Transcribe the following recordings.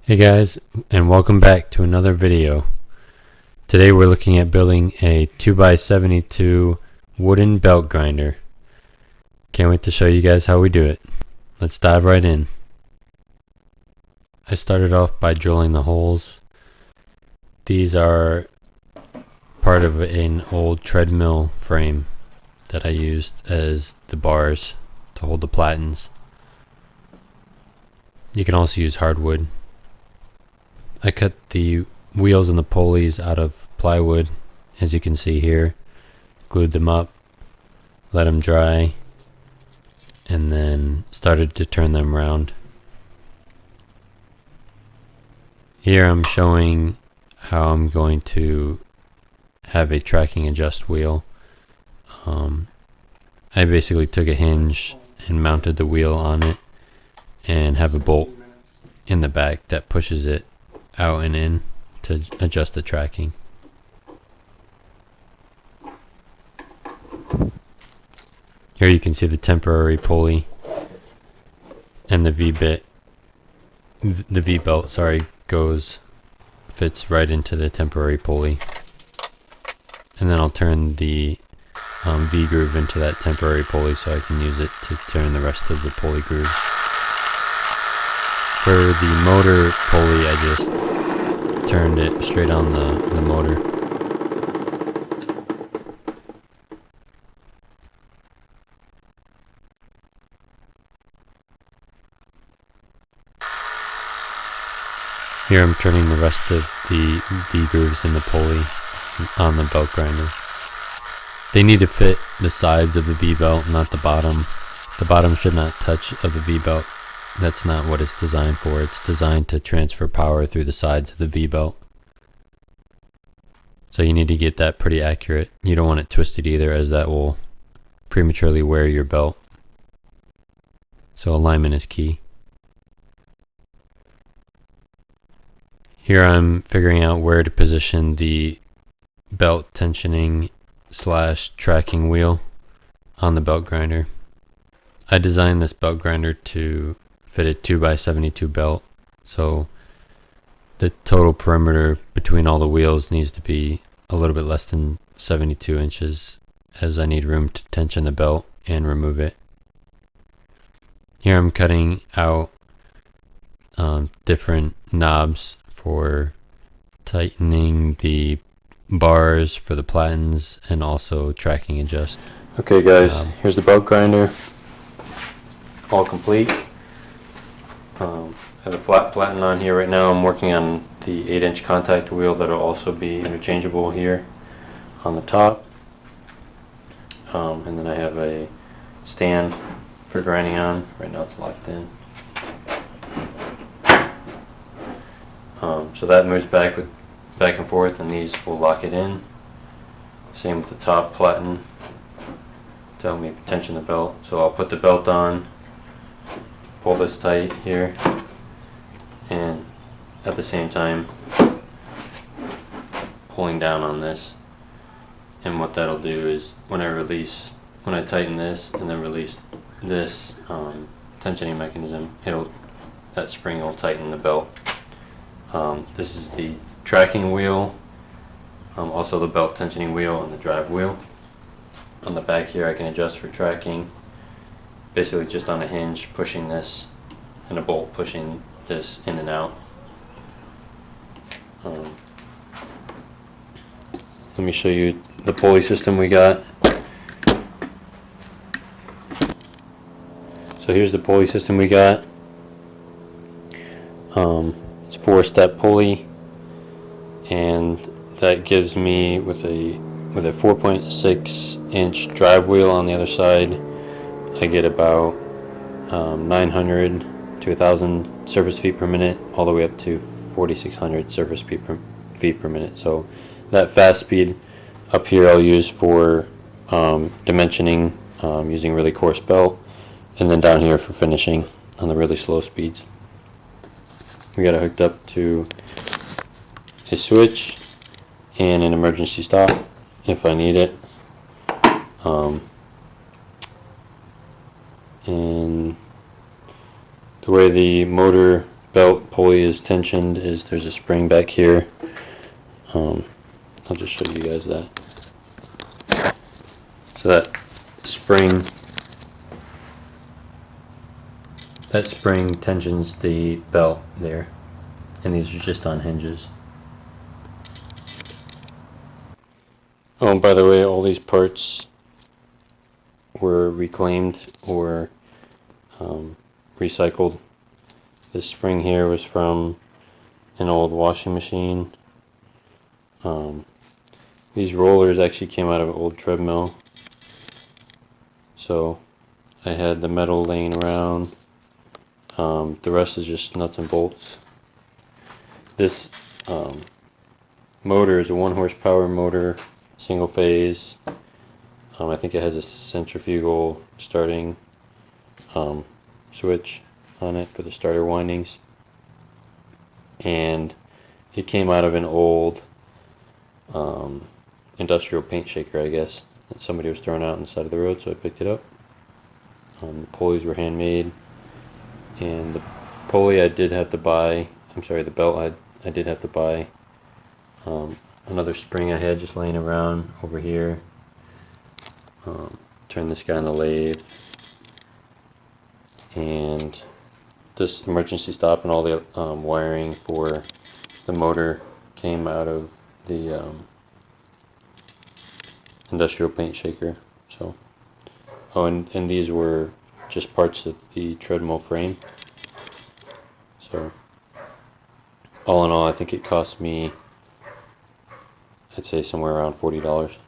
Hey guys, and welcome back to another video. Today we're looking at building a 2x72 wooden belt grinder. Can't wait to show you guys how we do it. Let's dive right in. I started off by drilling the holes. These are part of an old treadmill frame that I used as the bars to hold the platens. You can also use hardwood. I cut the wheels and the pulleys out of plywood, as you can see here, glued them up, let them dry, and then started to turn them around. Here I'm showing how I'm going to have a tracking adjust wheel. I basically took a hinge and mounted the wheel on it and have a bolt in the back that pushes it out and in to adjust the tracking. Here you can see the temporary pulley and the V-belt, fits right into the temporary pulley. And then I'll turn the V-groove into that temporary pulley so I can use it to turn the rest of the pulley grooves. For the motor pulley, I just turned it straight on the motor. Here I'm turning the rest of the V-grooves in the pulley on the belt grinder. They need to fit the sides of the V-belt, not the bottom. The bottom should not touch of the V-belt. That's not what it's designed for. It's designed to transfer power through the sides of the V-belt. So you need to get that pretty accurate. You don't want it twisted either, as that will prematurely wear your belt. So alignment is key. Here I'm figuring out where to position the belt tensioning / tracking wheel on the belt grinder. I designed this belt grinder to fit a 2x72 belt, so the total perimeter between all the wheels needs to be a little bit less than 72 inches, as I need room to tension the belt and remove it. Here I'm cutting out different knobs for tightening the bars for the platens and also tracking adjust. Okay guys, here's the belt grinder, all complete. I have a flat platen on here right now. I'm working on the 8-inch contact wheel that will also be interchangeable here on the top. And then I have a stand for grinding on. Right now it's locked in. So that moves back and forth, and these will lock it in. Same with the top platen to help me tension the belt. So I'll put the belt on, pull this tight here, and at the same time pulling down on this. And what that'll do is when I tighten this and then release this tensioning mechanism, that spring will tighten the belt. This is the tracking wheel, also the belt tensioning wheel and the drive wheel. On the back here I can adjust for tracking, basically just on a hinge pushing this and a bolt pushing this in and out. Let me show you the pulley system we got. So here's the pulley system we got. It's a 4-step pulley, and that gives me with a 4.6 inch drive wheel on the other side, I get about 900 to 1,000 surface feet per minute, all the way up to 4,600 surface feet per minute. So that fast speed up here I'll use for dimensioning using really coarse belt, and then down here for finishing on the really slow speeds. We got it hooked up to a switch and an emergency stop if I need it. And the way the motor belt pulley is tensioned is there's a spring back here. I'll just show you guys that. So that spring tensions the belt there, and these are just on hinges. Oh, and by the way, all these parts were reclaimed or recycled. This spring here was from an old washing machine. These rollers actually came out of an old treadmill. So I had the metal laying around. The rest is just nuts and bolts. This motor is a 1 horsepower motor, single phase. I think it has a centrifugal starting switch on it for the starter windings. And it came out of an old industrial paint shaker, I guess, that somebody was throwing out on the side of the road, so I picked it up. The pulleys were handmade, and the pulley I did have to buy, the belt I did have to buy. Another spring I had just laying around over here. Turn this guy on the lathe, and this emergency stop and all the wiring for the motor came out of the industrial paint shaker. So, oh, and these were just parts of the treadmill frame. So, all in all, I think it cost me, I'd say somewhere around $40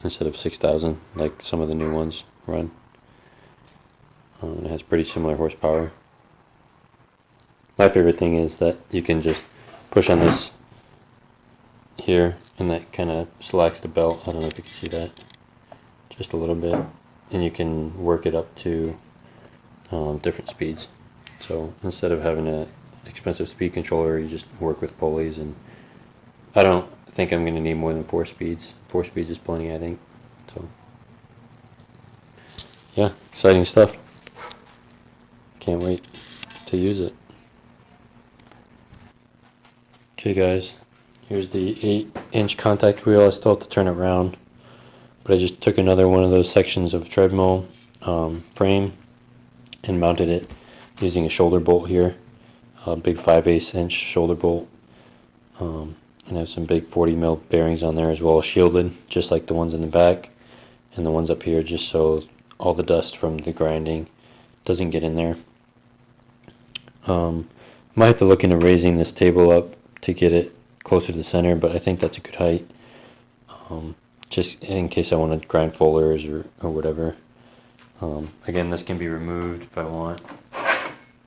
instead of $6,000 like some of the new ones run. It has pretty similar horsepower. My favorite thing is that you can just push on this here, and that kind of slacks the belt. I don't know if you can see that, just a little bit, and you can work it up to different speeds. So instead of having an expensive speed controller, you just work with pulleys, and I don't think I'm going to need more than 4 speeds. 4 speeds is plenty, I think. So yeah, exciting stuff. Can't wait to use it. Okay guys, here's the 8-inch contact wheel. I still have to turn it around, but I just took another one of those sections of treadmill frame and mounted it using a shoulder bolt here, a big 5/8 inch shoulder bolt, and I have some big 40 mil bearings on there as well, shielded just like the ones in the back and the ones up here, just so all the dust from the grinding doesn't get in there. Might have to look into raising this table up to get it closer to the center, but I think that's a good height, just in case I want to grind fullers or whatever. Again, this can be removed if I want.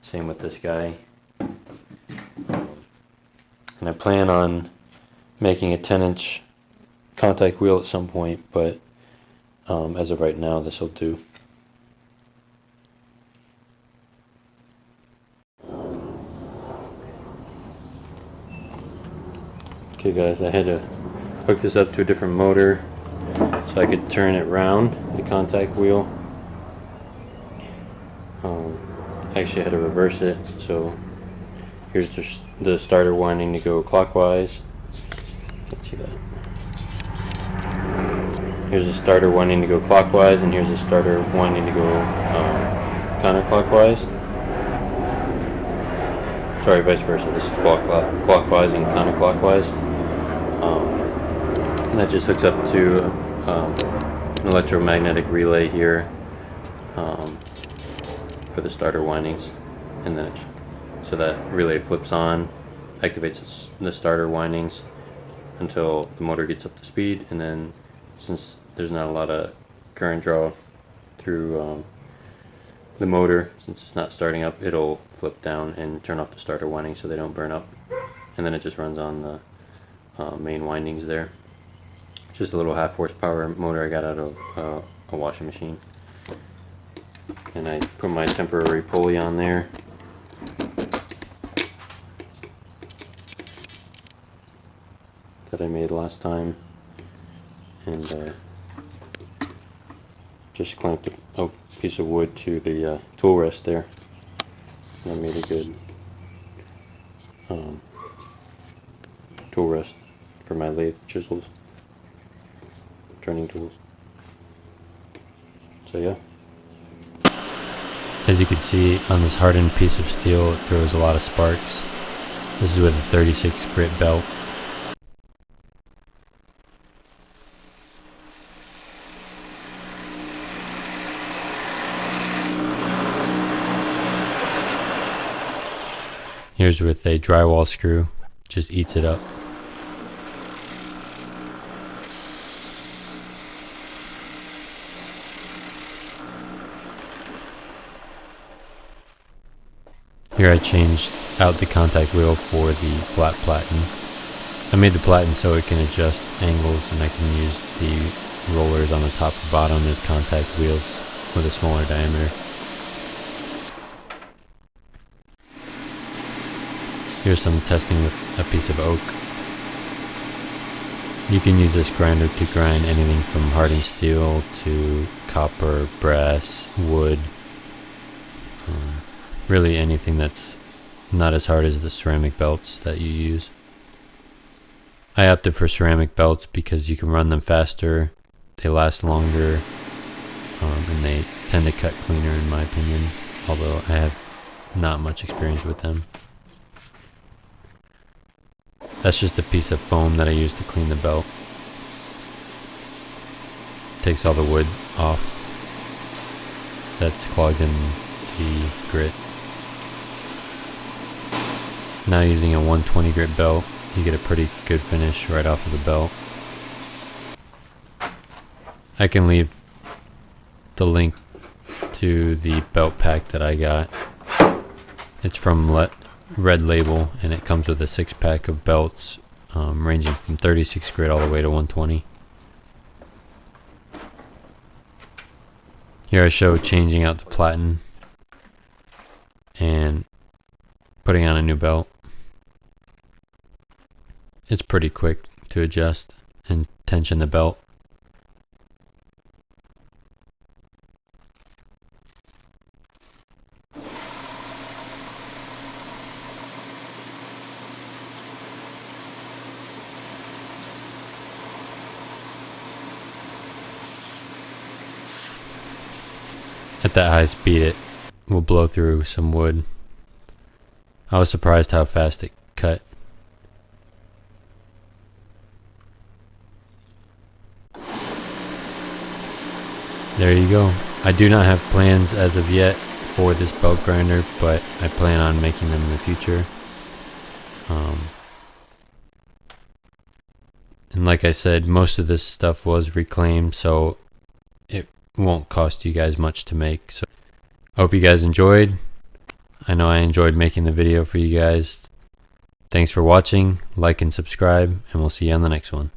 Same with this guy. And I plan on making a 10-inch contact wheel at some point, but as of right now, this will do. Okay guys, I had to hook this up to a different motor so I could turn it round, the contact wheel. Actually I had to reverse it, so here's just the starter winding to go clockwise. Can't see that. Here's the starter winding to go clockwise, and here's the starter winding to go counterclockwise. Sorry, vice versa. This is clockwise and counterclockwise. And that just hooks up to an electromagnetic relay here for the starter windings, and then so that relay flips on, activates the starter windings until the motor gets up to speed, and then since there's not a lot of current draw through the motor, since it's not starting up, it'll flip down and turn off the starter windings so they don't burn up, and then it just runs on the main windings there. Just a little 1/2 horsepower motor I got out of a washing machine, and I put my temporary pulley on there. That I made last time, and just clamped a piece of wood to the tool rest there. That made it good. tool rest for my lathe chisels, turning tools. So yeah. As you can see on this hardened piece of steel, it throws a lot of sparks. This is with a 36 grit belt. Here's with a drywall screw, just eats it up. Here I changed out the contact wheel for the flat platen. I made the platen so it can adjust angles, and I can use the rollers on the top and bottom as contact wheels with a smaller diameter. Here's some testing with a piece of oak. You can use this grinder to grind anything from hardened steel to copper, brass, wood, really anything that's not as hard as the ceramic belts that you use. I opted for ceramic belts because you can run them faster, they last longer, and they tend to cut cleaner in my opinion, although I have not much experience with them. That's just a piece of foam that I use to clean the belt. Takes all the wood off that's clogged in the grit. Now using a 120 grit belt, you get a pretty good finish right off of the belt. I can leave the link to the belt pack that I got. It's from Red Label, and it comes with a 6-pack of belts ranging from 36 grit all the way to 120. Here I show changing out the platen and putting on a new belt. It's pretty quick to adjust and tension the belt. At that high speed, it will blow through some wood. I was surprised how fast it cut. There you go. I do not have plans as of yet for this belt grinder, but I plan on making them in the future. And like I said, most of this stuff was reclaimed, so it won't cost you guys much to make. So I hope you guys enjoyed. I know I enjoyed making the video for you guys. Thanks for watching, like and subscribe, and we'll see you on the next one.